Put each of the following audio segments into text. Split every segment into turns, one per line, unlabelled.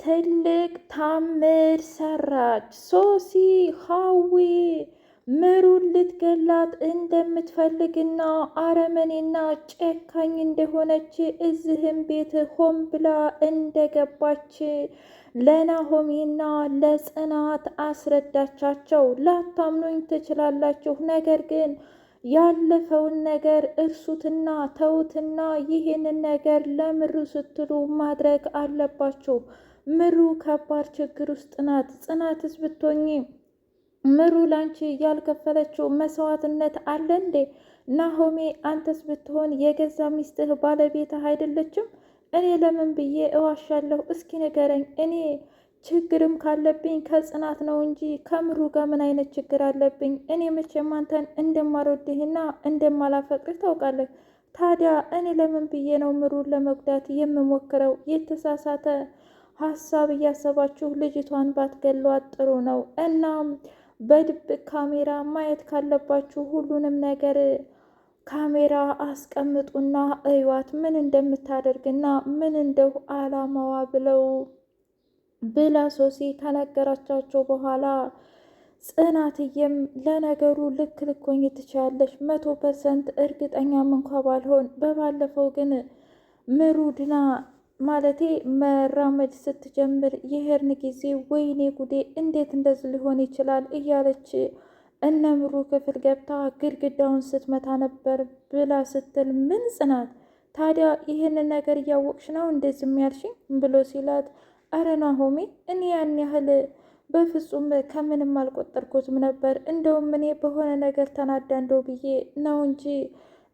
ትልቅ ታምር ሰራች። ሶሲ ሀዊ ምሩን ልትገላት እንደምትፈልግና አረመኔና ጨካኝ እንደሆነች እዚህም ቤት ሆን ብላ እንደገባች ለናሆሜና ለጽናት አስረዳቻቸው። ላታምኑኝ ትችላላችሁ፣ ነገር ግን ያለፈውን ነገር እርሱትና ተውትና ይህንን ነገር ለምሩ ስትሉ ማድረግ አለባችሁ። ምሩ ከባድ ችግር ውስጥ ናት። ጽናትስ ብትሆኚ ምሩ ላንቺ ያልከፈለችው መስዋዕትነት አለ እንዴ? ናሆሜ አንተስ ብትሆን የገዛ ሚስትህ ባለቤትህ አይደለችም? እኔ ለምን ብዬ እዋሻለሁ? እስኪ ንገረኝ። እኔ ችግርም ካለብኝ ከጽናት ነው እንጂ ከምሩ ጋር ምን አይነት ችግር አለብኝ? እኔ መቼም አንተን እንደማልወድህና እንደማላፈቅርህ ታውቃለህ። ታዲያ እኔ ለምን ብዬ ነው ምሩን ለመጉዳት የምሞክረው? የተሳሳተ ሀሳብ እያሰባችሁ ልጅቷን ባትገሏት ጥሩ ነው። እናም በድብቅ ካሜራ ማየት ካለባችሁ ሁሉንም ነገር ካሜራ አስቀምጡና እዩዋት ምን እንደምታደርግና ምን እንደው አላማዋ ብላ ሶሲ ከነገረቻቸው በኋላ ጽናትዬም ለነገሩ ልክ ልኮኝ ትችያለሽ 100% እርግጠኛም እንኳ ባልሆን በባለፈው ግን ምሩ ድና ማለቴ መራመድ ስትጀምር የሄርን ጊዜ ወይኔ ጉዴ እንዴት እንደዚህ ሊሆን ይችላል እያለች እነ ምሩ ክፍል ገብታ ግድግዳውን ስትመታ ነበር ብላ ስትል ምን ጽናት ታዲያ ይህንን ነገር እያወቅሽ ነው እንደዚህ ያልሽኝ ብሎ ሲላት አረ ናሆሜ እኔ ያን ያህል በፍጹም ከምንም አልቆጠርኩትም ነበር። እንደውም እኔ በሆነ ነገር ተናዳ እንደው ብዬ ነው እንጂ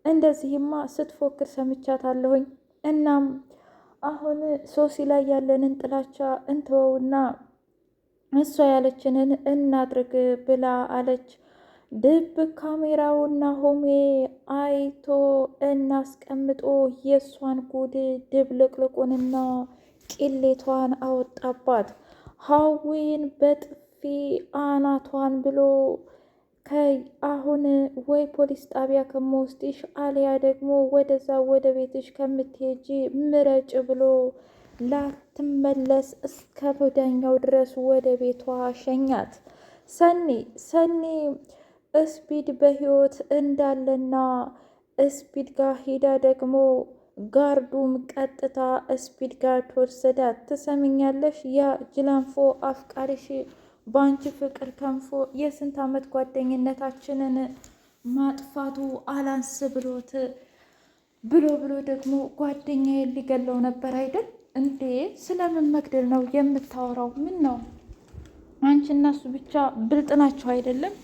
እንደዚህማ ስትፎክር ሰምቻታለሁኝ። እናም አሁን ሶሲ ላይ ያለንን ጥላቻ እንተወውና እሷ ያለችንን እናድርግ ብላ አለች። ድብቅ ካሜራውን ናሆሜ አይቶ እናስቀምጦ የእሷን ጉድ ድብልቅልቁንና ቂሌቷን አወጣባት። ሀዊን በጥፊ አናቷን ብሎ አሁን ወይ ፖሊስ ጣቢያ ከመወስድሽ አሊያ ደግሞ ወደዛ ወደ ቤትሽ ከምትሄጂ ምረጭ ብሎ ላትመለስ እስከ ወዲያኛው ድረስ ወደ ቤቷ ሸኛት። ሰኒ ስፒድ በህይወት እንዳለና ስፒድ ጋር ሄዳ ደግሞ ጋርዱም ቀጥታ ስፒድ ጋር ተወሰዳት። ትሰምኛለሽ? ያ ጅላንፎ አፍቃሪሽ በአንቺ ፍቅር ከንፎ የስንት ዓመት ጓደኝነታችንን ማጥፋቱ አላንስ ብሎት ብሎ ደግሞ ጓደኛዬን ሊገለው ነበር አይደል እንዴ? ስለምን መግደል ነው የምታወራው? ምን ነው አንቺ እና እሱ ብቻ ብልጥ ናቸው አይደለም?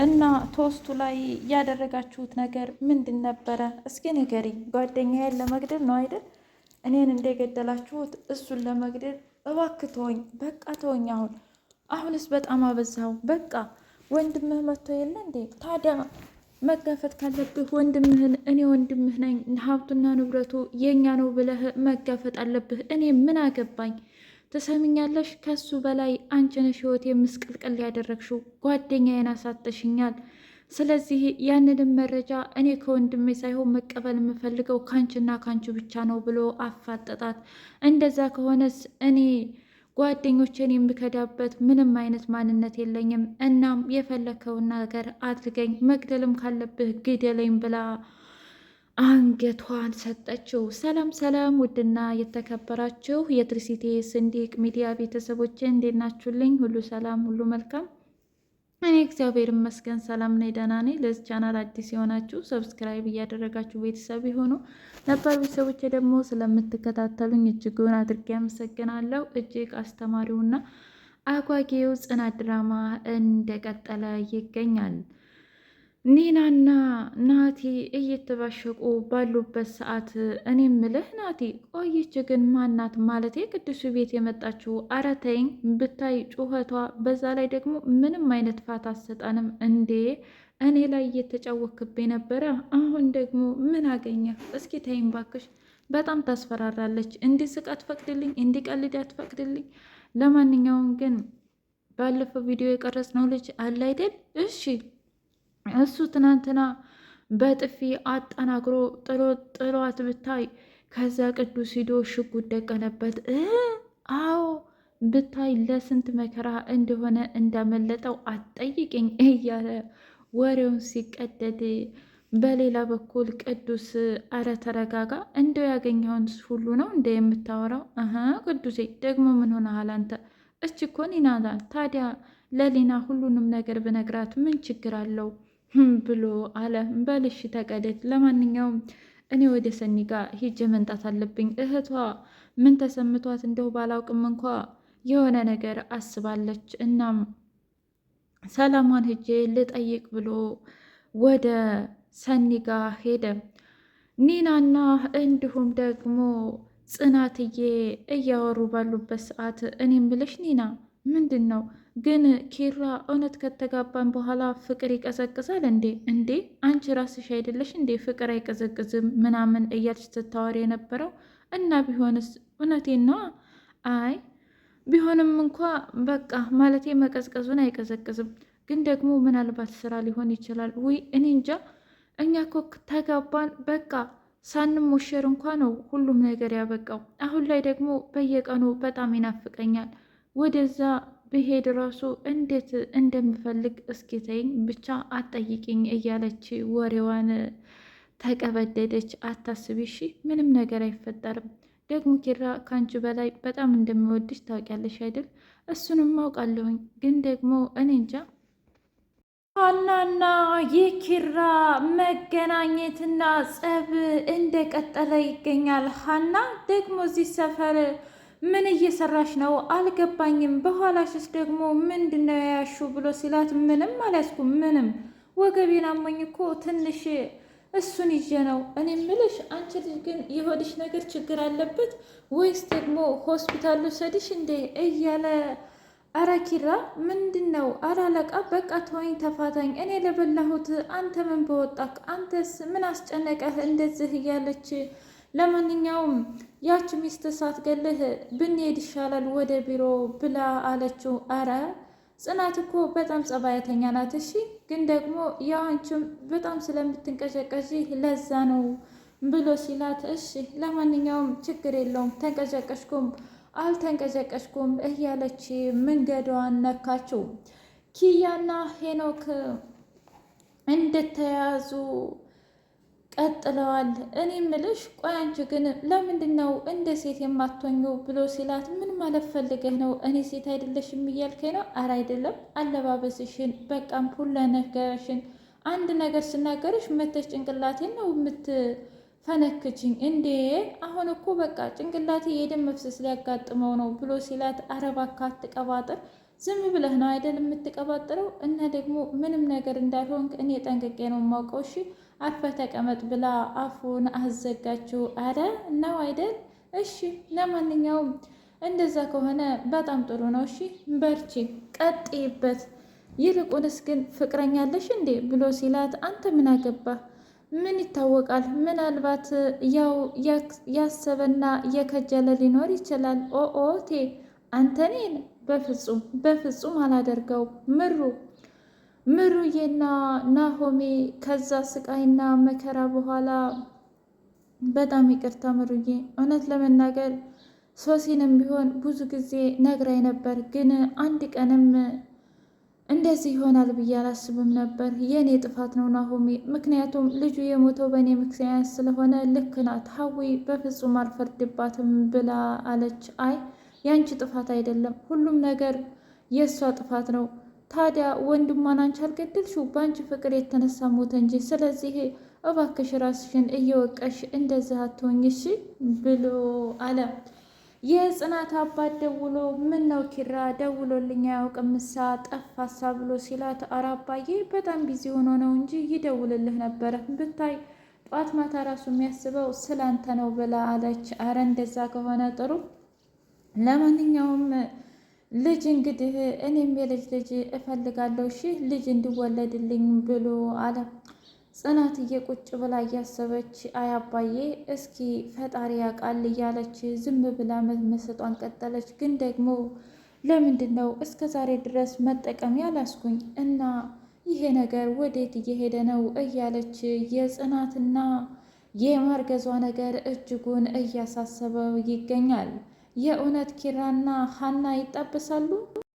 እና ቶስቱ ላይ ያደረጋችሁት ነገር ምንድን ነበረ? እስኪ ንገሪኝ። ጓደኛዬን ለመግደል ነው አይደል? እኔን እንደገደላችሁት እሱን ለመግደል። እባክህ ተወኝ፣ በቃ ተወኝ። አሁንስ በጣም አበዛው። በቃ ወንድምህ መጥቶ የለ እንዴ? ታዲያ መጋፈጥ ካለብህ ወንድምህን፣ እኔ ወንድምህ ነኝ፣ ሀብቱና ንብረቱ የኛ ነው ብለህ መጋፈጥ አለብህ። እኔ ምን አገባኝ? ትሰምኛለሽ? ከሱ በላይ አንቺ ነሽ ህይወት የምስቅልቅል ያደረግሽው። ጓደኛዬን አሳተሽኛል። ስለዚህ ያንንም መረጃ እኔ ከወንድሜ ሳይሆን መቀበል የምፈልገው ካንቺና ካንቺ ብቻ ነው ብሎ አፋጠጣት። እንደዛ ከሆነስ እኔ ጓደኞቼን የምከዳበት ምንም አይነት ማንነት የለኝም። እናም የፈለከውን ነገር አድርገኝ፣ መግደልም ካለብህ ግደለኝ ብላ አንገቷን ሰጠችው። ሰላም ሰላም! ውድና የተከበራችሁ የትሪሲቲ ስንዲቅ ሚዲያ ቤተሰቦች እንዴት ናችሁልኝ? ሁሉ ሰላም፣ ሁሉ መልካም። እኔ እግዚአብሔር ይመስገን ሰላም ነኝ፣ ደህና ነኝ። ለዚህ ቻናል አዲስ የሆናችሁ ሰብስክራይብ እያደረጋችሁ ቤተሰብ የሆኑ ነባር ቤተሰቦች ደግሞ ስለምትከታተሉኝ እጅጉን አድርጌ አመሰግናለሁ። እጅግ አስተማሪውና አጓጊው ጽናት ድራማ እንደቀጠለ ይገኛል። ኒናና ናቲ እየተባሸቁ ባሉበት ሰዓት እኔ ምልህ ናቲ፣ ቆይች ግን ማናት? ማለቴ ቅዱሱ ቤት የመጣችው? ኧረ ተይኝ ብታይ ጩኸቷ፣ በዛ ላይ ደግሞ ምንም አይነት ፋታ አትሰጠንም እንዴ! እኔ ላይ እየተጫወክብኝ ነበረ። አሁን ደግሞ ምን አገኘህ? እስኪ ተይኝ ባክሽ፣ በጣም ታስፈራራለች። እንዲስቅ አትፈቅድልኝ፣ እንዲቀልድ አትፈቅድልኝ። ለማንኛውም ግን ባለፈው ቪዲዮ የቀረጽነው ልጅ አለ አይደል? እሺ እሱ ትናንትና በጥፊ አጠናግሮ ጥሏት ብታይ፣ ከዛ ቅዱስ ሂዶ ሽጉጥ ደቀነበት። አዎ ብታይ ለስንት መከራ እንደሆነ እንዳመለጠው አትጠይቅኝ እያለ ወሬውን ሲቀደድ፣ በሌላ በኩል ቅዱስ አረ ተረጋጋ፣ እንደው ያገኘውን ሁሉ ነው እንደ የምታወራው? ቅዱሴ ደግሞ ምን ሆነሃል አንተ? እች እኮ ኒና ናት። ታዲያ ለሊና ሁሉንም ነገር ብነግራት ምን ችግር አለው ብሎ አለ። በልሽ ተቀደድ። ለማንኛውም እኔ ወደ ሰኒ ጋር ሂጄ መምጣት አለብኝ። እህቷ ምን ተሰምቷት እንደው ባላውቅም እንኳ የሆነ ነገር አስባለች። እናም ሰላሟን ሂጄ ልጠይቅ ብሎ ወደ ሰኒ ጋር ሄደ። ኒናና እንዲሁም ደግሞ ጽናትዬ እያወሩ ባሉበት ሰዓት እኔም ብለሽ ኒና፣ ምንድን ነው ግን ኪራ እውነት ከተጋባን በኋላ ፍቅር ይቀዘቅዛል እንዴ? እንዴ አንቺ ራስሽ አይደለሽ እንዴ ፍቅር አይቀዘቅዝም ምናምን እያልሽ ስታወሪ የነበረው? እና ቢሆንስ? እውነቴን ነዋ። አይ ቢሆንም እንኳ በቃ ማለቴ መቀዝቀዙን አይቀዘቅዝም፣ ግን ደግሞ ምናልባት ስራ ሊሆን ይችላል። ውይ እኔ እንጃ። እኛ እኮ ተጋባን በቃ ሳንሞሸር እንኳ ነው ሁሉም ነገር ያበቃው። አሁን ላይ ደግሞ በየቀኑ በጣም ይናፍቀኛል። ወደዛ ብሄድ ራሱ እንዴት እንደምፈልግ እስኪ ተይኝ ብቻ አትጠይቂኝ እያለች ወሬዋን ተቀበደደች። አታስቢ እሺ፣ ምንም ነገር አይፈጠርም። ደግሞ ኪራ ከአንቺ በላይ በጣም እንደሚወድሽ ታውቂያለሽ አይደል? እሱንም አውቃለሁኝ፣ ግን ደግሞ እኔ እንጃ። ሀናና የኪራ መገናኘትና ጸብ እንደቀጠለ ይገኛል። ሀና ደግሞ እዚህ ሰፈር ምን እየሰራሽ ነው? አልገባኝም። በኋላሽስ ደግሞ ምንድን ነው ያያሹ ብሎ ሲላት ምንም አልያዝኩም፣ ምንም ወገቤን አሞኝ እኮ ትንሽ እሱን ይዤ ነው። እኔ ምልሽ አንቺ ልጅ ግን የሆድሽ ነገር ችግር አለበት ወይስ ደግሞ ሆስፒታል ልውሰድሽ እንዴ? እያለ አረ ኪራ ምንድን ነው? አላለቃ በቃ ተወኝ፣ ተፋታኝ። እኔ ለበላሁት አንተ ምን በወጣክ? አንተስ ምን አስጨነቀህ እንደዚህ? እያለች ለማንኛውም ያች ሚስት ሳትገልህ ብንሄድ ይሻላል ወደ ቢሮ ብላ አለችው። አረ ጽናት እኮ በጣም ጸባያተኛ ናት። እሺ ግን ደግሞ ያው አንቺም በጣም ስለምትንቀጨቀዥ ለዛ ነው ብሎ ሲላት፣ እሺ ለማንኛውም ችግር የለውም ተንቀጨቀሽኩም አልተንቀጨቀሽኩም እያለች መንገዷን ነካችው። ኪያና ሄኖክ እንደተያዙ ቀጥለዋል። እኔ ምልሽ ቆይ አንቺ ግን ለምንድን ነው እንደ ሴት የማትሆኚው ብሎ ሲላት፣ ምን ማለት ፈልገህ ነው? እኔ ሴት አይደለሽም እያልከኝ ነው? አረ አይደለም፣ አለባበስሽን በቃም ሁሉ ነገርሽን። አንድ ነገር ስናገርሽ መተሽ ጭንቅላቴን ነው የምትፈነክችኝ እንዴ? አሁን እኮ በቃ ጭንቅላቴ የደም መፍሰስ ሊያጋጥመው ነው ብሎ ሲላት፣ አረ እባክህ አትቀባጥር፣ ዝም ብለህ ነው አይደል የምትቀባጥረው? እና ደግሞ ምንም ነገር እንዳልሆንክ እኔ ጠንቅቄ ነው የማውቀው። እሺ አርፈህ ተቀመጥ ብላ አፉን አዘጋችው። አረ ነው አይደል? እሺ ለማንኛውም እንደዛ ከሆነ በጣም ጥሩ ነው። እሺ በርቺ፣ ቀጥይበት። ይልቁንስ ግን ፍቅረኛለሽ እንዴ ብሎ ሲላት፣ አንተ ምን አገባህ? ምን ይታወቃል? ምናልባት ያው ያሰበና የከጀለ ሊኖር ይችላል። ኦኦቴ አንተ እኔን በፍጹም በፍጹም አላደርገው። ምሩዬና ናሆሜ ከዛ ስቃይና መከራ በኋላ በጣም ይቅርታ ምሩዬ፣ እውነት ለመናገር ሶሲንም ቢሆን ብዙ ጊዜ ነግራኝ ነበር፣ ግን አንድ ቀንም እንደዚህ ይሆናል ብዬ አላስብም ነበር። የእኔ ጥፋት ነው ናሆሜ፣ ምክንያቱም ልጁ የሞተው በእኔ ምክንያት ስለሆነ ልክ ናት ሀዊ፣ በፍጹም አልፈርድባትም ብላ አለች። አይ ያንቺ ጥፋት አይደለም፣ ሁሉም ነገር የእሷ ጥፋት ነው። ታዲያ ወንድሟን አንቺ አልገደልሽው፣ በአንቺ ፍቅር የተነሳ ሞተ እንጂ። ስለዚህ እባክሽ ራስሽን እየወቀሽ እንደዚህ አትሆኝ እሺ ብሎ አለ። የጽናት አባት ደውሎ ምን ነው ኪራ ደውሎልኝ አያውቅም ምሳ ጠፋሳ ብሎ ሲላት፣ ኧረ አባዬ በጣም ቢዚ ሆኖ ነው እንጂ ይደውልልህ ነበረ፣ ብታይ ጧት ማታ ራሱ የሚያስበው ስላንተ ነው ብላ አለች። አረ እንደዛ ከሆነ ጥሩ። ለማንኛውም ልጅ እንግዲህ እኔም የልጅ ልጅ እፈልጋለሁ እሺ ልጅ እንዲወለድልኝ ብሎ አለ። ጽናትዬ ቁጭ ብላ እያሰበች አያባዬ እስኪ ፈጣሪ ያውቃል እያለች ዝም ብላ መመሰጧን ቀጠለች። ግን ደግሞ ለምንድን ነው እስከ ዛሬ ድረስ መጠቀሚያ ላስኩኝ እና ይሄ ነገር ወዴት እየሄደ ነው እያለች የጽናትና የማርገዟ ነገር እጅጉን እያሳሰበው ይገኛል። የእውነት ኪራና ሀና ይጣበሳሉ?